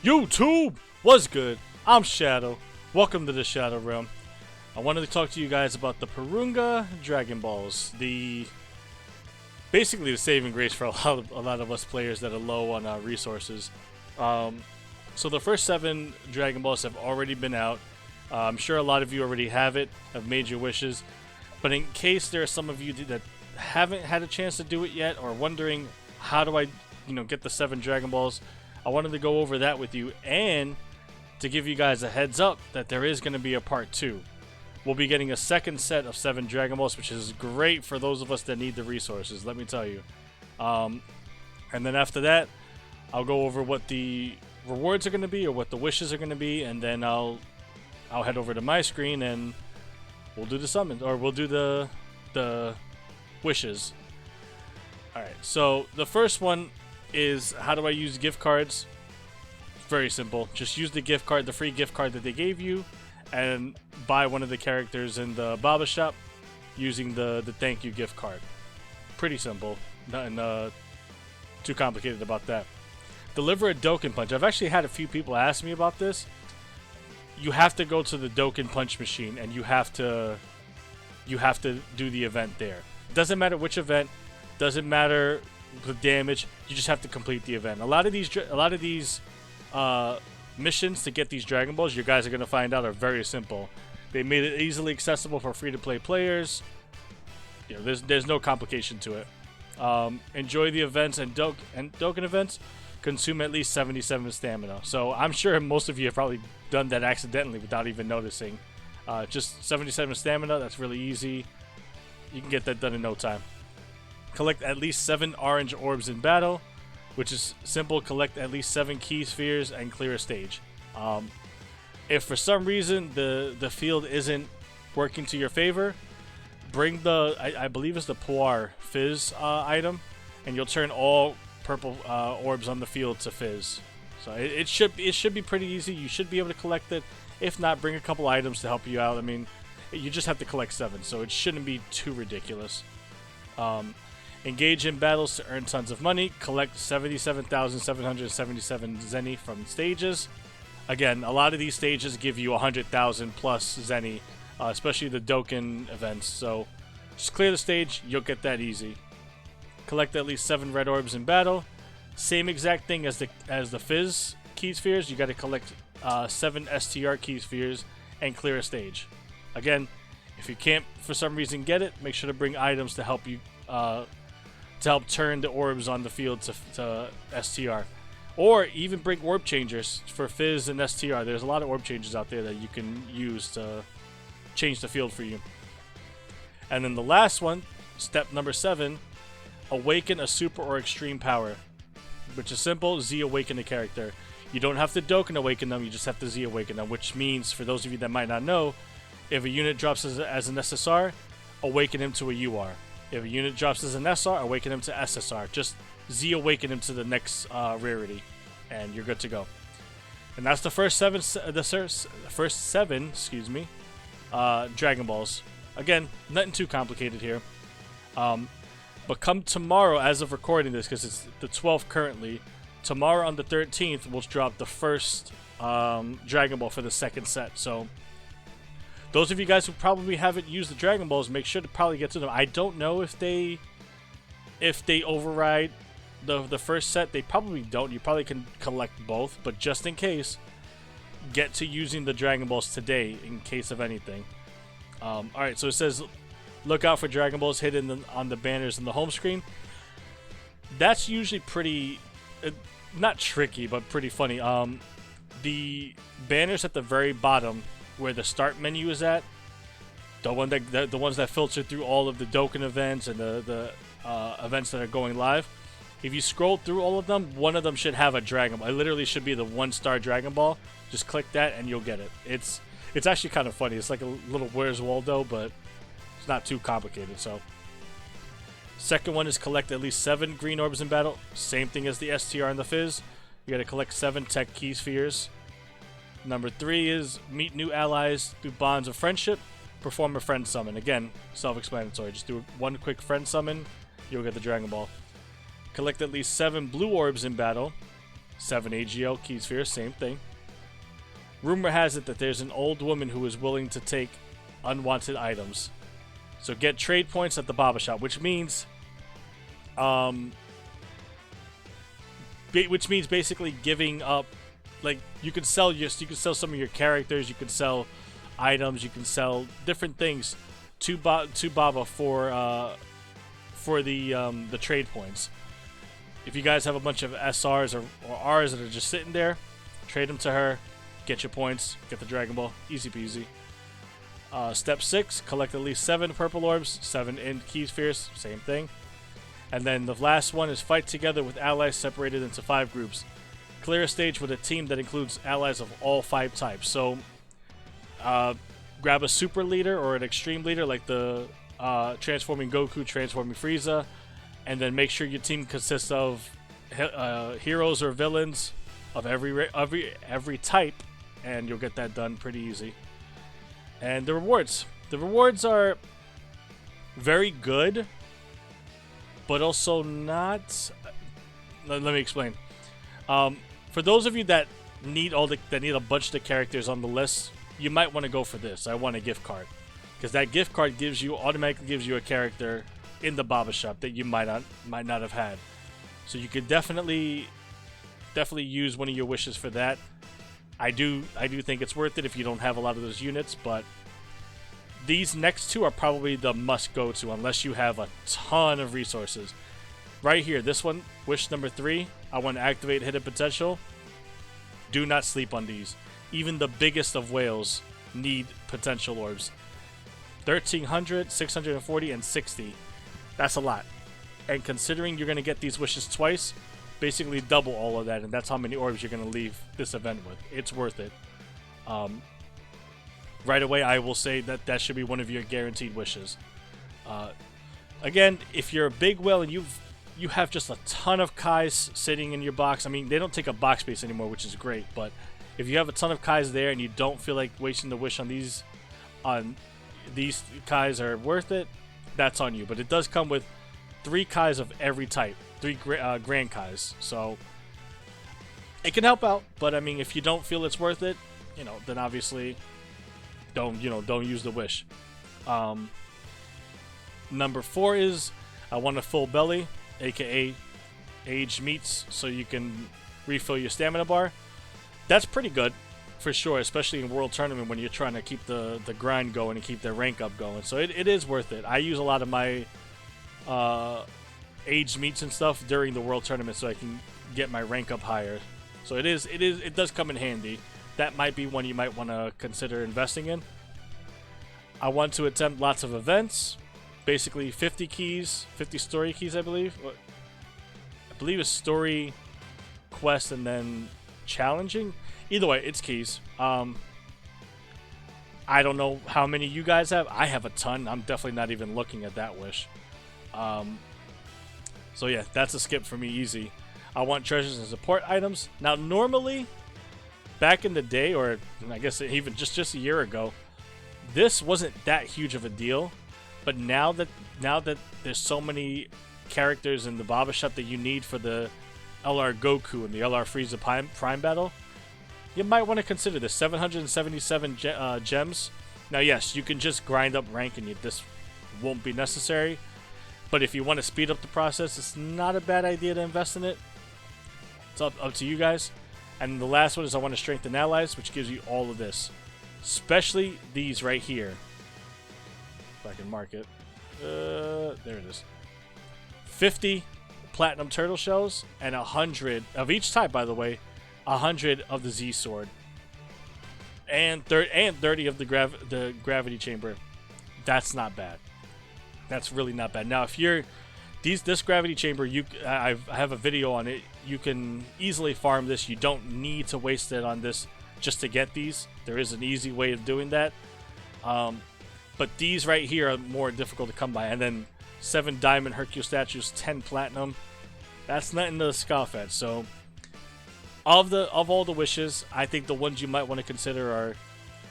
YouTube, what's good? I'm Shadow. Welcome to the Shadow Realm. I wanted to talk to you guys about the Porunga Dragon Balls. Basically the saving grace for a lot of us players that are low on resources. So the first 7 Dragon Balls have already been out. I'm sure a lot of you already have it, have made your wishes. But in case there are some of you that haven't had a chance to do it yet, or wondering how do I, get the 7 Dragon Balls, I wanted to go over that with you and to give you guys a heads up that there is going to be a part 2. We'll be getting a second set of 7 Dragon Balls, which is great for those of us that need the resources, let me tell you. And then after that, I'll go over what the rewards are going to be or what the wishes are going to be, and then I'll head over to my screen and we'll do the summons, or we'll do the wishes. Alright, so the first one is how do I use gift cards? Very simple. Just use the gift card, the free gift card that they gave you, and buy one of the characters in the Baba shop using the thank you gift card. Pretty simple. Nothing too complicated about that. Deliver a Dokkan Punch. I've actually had a few people ask me about this. You have to go to the Dokkan Punch machine and you have to do the event there. Doesn't matter which event, doesn't matter the damage, you just have to complete the event. A lot of these missions to get these Dragon Balls, you guys are going to find out, are very simple. They made it easily accessible for free-to-play players. There's no complication to it. Enjoy the events and Dokkan events. Consume at least 77 stamina. So I'm sure most of you have probably done that accidentally without even noticing. Just 77 stamina, that's really easy. You can get that done in no time. Collect at least 7 orange orbs in battle, which is simple. Collect at least 7 key spheres and clear a stage. If for some reason the field isn't working to your favor, bring I believe it's the Puar Fizz item, and you'll turn all purple orbs on the field to Fizz. So it should be pretty easy. You should be able to collect it. If not, bring a couple items to help you out. I mean, you just have to collect 7, so it shouldn't be too ridiculous. Engage in battles to earn tons of money. Collect 77,777 Zenny from stages. Again, a lot of these stages give you 100,000 plus Zenny, especially the Dokkan events. So just clear the stage, you'll get that easy. Collect at least 7 red orbs in battle. Same exact thing as the Fizz key spheres. You got to collect 7 STR key spheres and clear a stage. Again, if you can't for some reason get it, make sure to bring items to help you to help turn the orbs on the field to STR. Or even bring orb changers for Fizz and STR. There's a lot of orb changers out there that you can use to change the field for you. And then the last one, step number 7, awaken a super or extreme power. Which is simple, Z awaken a character. You don't have to Dokkan awaken them, you just have to Z awaken them. Which means, for those of you that might not know, if a unit drops as an SSR, awaken him to a UR. If a unit drops as an SR, awaken him to SSR. Just Z awaken him to the next rarity, and you're good to go. And that's the first 7. Dragon Balls. Again, nothing too complicated here. But come tomorrow, as of recording this, because it's the 12th currently, tomorrow on the 13th, we'll drop the first Dragon Ball for the second set. So those of you guys who probably haven't used the Dragon Balls, make sure to probably get to them. I don't know if they override the first set. They probably don't. You probably can collect both, but just in case, get to using the Dragon Balls today in case of anything. Alright, so it says look out for Dragon Balls hidden on the banners in the home screen. That's usually pretty not tricky, but pretty funny. The banners at the very bottom where the start menu is at, the ones that filter through all of the Dokkan events and the events that are going live, if you scroll through all of them, one of them should have a Dragon Ball. It literally should be the 1-star Dragon Ball. Just click that and you'll get it. It's actually kind of funny. It's like a little Where's Waldo, but it's not too complicated. So second one is collect at least 7 green orbs in battle. Same thing as the STR and the Fizz. You got to collect 7 tech key spheres. Number 3 is meet new allies through bonds of friendship. Perform a friend summon. Again, self-explanatory. Just do one quick friend summon. You'll get the Dragon Ball. Collect at least 7 blue orbs in battle. 7 AGL Key Sphere, same thing. Rumor has it that there's an old woman who is willing to take unwanted items. So get trade points at the Baba Shop, which means basically giving up, like you can sell some of your characters, you can sell items, you can sell different things to Baba for the trade points. If you guys have a bunch of SRs or Rs that are just sitting there, trade them to her, get your points, get the Dragon Ball, easy peasy. Step 6, collect at least 7 purple orbs, 7 in Key Spheres, same thing. And then the last one is fight together with allies separated into 5 groups. Clear a stage with a team that includes allies of all 5 types. So, grab a super leader or an extreme leader like the transforming Goku, transforming Frieza, and then make sure your team consists of heroes or villains of every type, and you'll get that done pretty easy. And the rewards are very good, but also not. Let me explain. For those of you that need a bunch of the characters on the list, you might want to go for this. I want a gift card, because that gift card automatically gives you a character in the Baba Shop that you might not have had. So you could definitely use one of your wishes for that. I do think it's worth it if you don't have a lot of those units, but these next two are probably the must go to unless you have a ton of resources. Right here, this one, wish number 3, I want to activate hidden potential. Do not sleep on these. Even the biggest of whales need potential orbs. 1300, 640, and 60. That's a lot. And considering you're going to get these wishes twice, basically double all of that, and that's how many orbs you're going to leave this event with. It's worth it. Right away, I will say that should be one of your guaranteed wishes. Again, if you're a big whale and you have just a ton of Kais sitting in your box, I mean, they don't take up box space anymore, which is great, but if you have a ton of Kais there and you don't feel like wasting the wish on these Kais are worth it, that's on you. But it does come with 3 Kais of every type, 3 Grand Kais, so it can help out. But I mean, if you don't feel it's worth it, then obviously don't use the wish. Number 4 is I want a full belly, aka aged meats, so you can refill your stamina bar. That's pretty good for sure, especially in World Tournament when you're trying to keep the grind going and keep the rank up going. So it is worth it. I use a lot of my aged meats and stuff during the World Tournament so I can get my rank up higher. So it does come in handy. That might be one you might want to consider investing in. I want to attempt lots of events. Basically 50 keys, 50 story keys, I believe. I believe it's story, quest, and then challenging. Either way, it's keys. I don't know how many you guys have. I have a ton. I'm definitely not even looking at that wish. So yeah, that's a skip for me, easy. I want treasures and support items. Now, normally, back in the day, or I guess even just a year ago, this wasn't that huge of a deal. But now that there's so many characters in the Baba Shop that you need for the LR Goku and the LR Frieza Prime battle, you might want to consider this. 777 gems. Now, yes, you can just grind up rank and this won't be necessary. But if you want to speed up the process, it's not a bad idea to invest in it. It's up to you guys. And the last one is I want to strengthen allies, which gives you all of this. Especially these right here. If I can mark it. There it is. 50 platinum turtle shells and 100 of each type, by the way. 100 of the Z sword. And 30 of the gravity chamber. That's not bad. That's really not bad. Now, if you're this gravity chamber, I have a video on it. You can easily farm this. You don't need to waste it on this just to get these. There is an easy way of doing that. But these right here are more difficult to come by. And then 7 diamond Hercule statues, 10 platinum. That's nothing to scoff at. So, of all the wishes, I think the ones you might want to consider are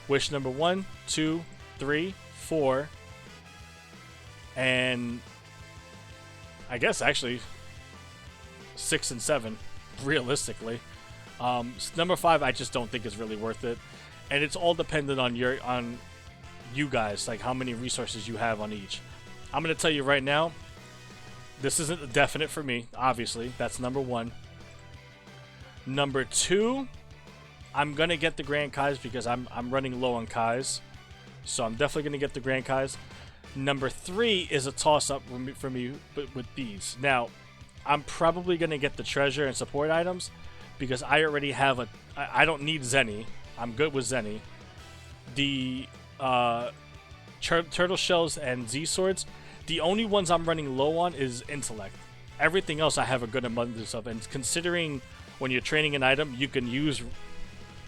wish number 1, 2, 3, 4, and I guess actually 6 and 7, realistically. Number 5, I just don't think is really worth it, and it's all dependent on you guys, like how many resources you have on each. I'm gonna tell you right now, this isn't a definite for me. Obviously, that's number 1. Number 2, I'm gonna get the Grand Kais because I'm running low on Kais, so I'm definitely gonna get the Grand Kais. Number 3 is a toss-up for me with these. Now, I'm probably gonna get the treasure and support items because I already have I don't need Zenny. I'm good with Zenny. The turtle shells and Z swords, the only ones I'm running low on is intellect. Everything else I have a good abundance of, and considering when you're training an item, you can use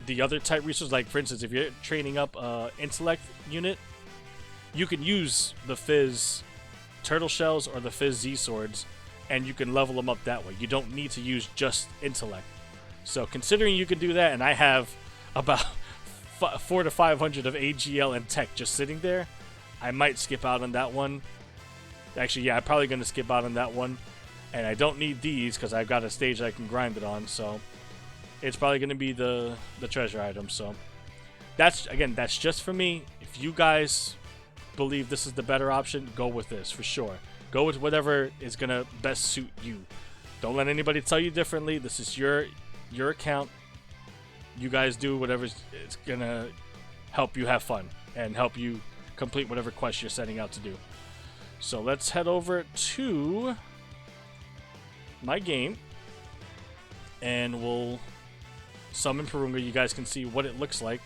the other type resources. Like for instance, if you're training up intellect unit, you can use the Fizz turtle shells or the Fizz Z swords, and you can level them up that way. You don't need to use just intellect. So considering you can do that, and I have about 400 to 500 of AGL and tech just sitting there, I might skip out on that one. Actually, yeah, I'm probably going to skip out on that one. And I don't need these because I've got a stage I can grind it on. So it's probably going to be the treasure item. So that's just for me. If you guys believe this is the better option, go with this for sure. Go with whatever is going to best suit you. Don't let anybody tell you differently. This is your account. You guys do whatever's going to help you have fun and help you complete whatever quest you're setting out to do. So let's head over to my game and we'll summon Porunga. You guys can see what it looks like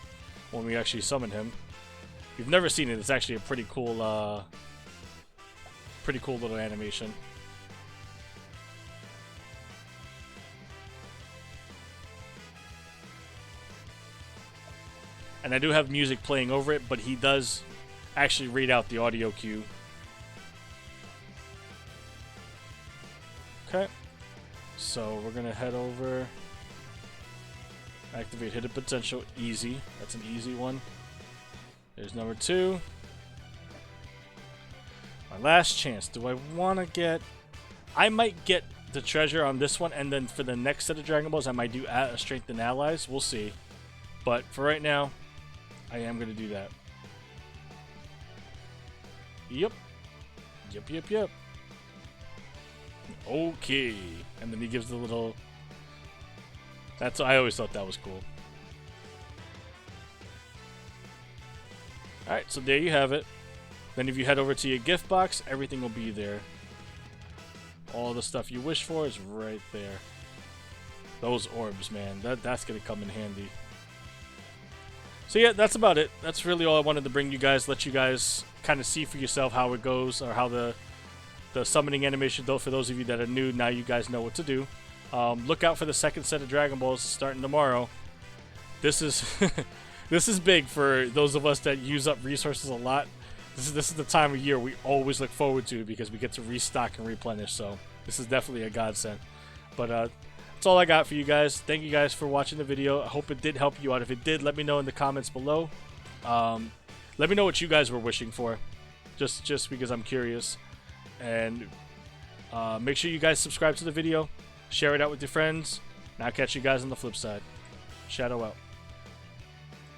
when we actually summon him. If you've never seen it, it's actually a pretty cool little animation. And I do have music playing over it, but he does actually read out the audio cue. Okay. So we're going to head over. Activate hidden potential. Easy. That's an easy one. There's number 2. My last chance. Do I want to get... I might get the treasure on this one, and then for the next set of Dragon Balls, I might do Strengthen Allies. We'll see. But for right now, I am going to do that. Yep. Yep. Okay. And then he gives the little... I always thought that was cool. Alright, so there you have it. Then if you head over to your gift box, everything will be there. All the stuff you wish for is right there. Those orbs, man. That's going to come in handy. So yeah, that's about it. That's really all I wanted to bring you guys. Let you guys kind of see for yourself how it goes, or how the summoning animation, though, for those of you that are new, now you guys know what to do. Look out for the second set of Dragon Balls starting tomorrow. This is this is big for those of us that use up resources a lot. This is the time of year we always look forward to because we get to restock and replenish. So this is definitely a godsend. But that's all I got for you guys. Thank you guys for watching the video. I hope it did help you out. If it did, let me know in the comments below. Let me know what you guys were wishing for, just because I'm curious. And make sure you guys subscribe to the video, share it out with your friends, and I'll catch you guys on the flip side. Shadow out.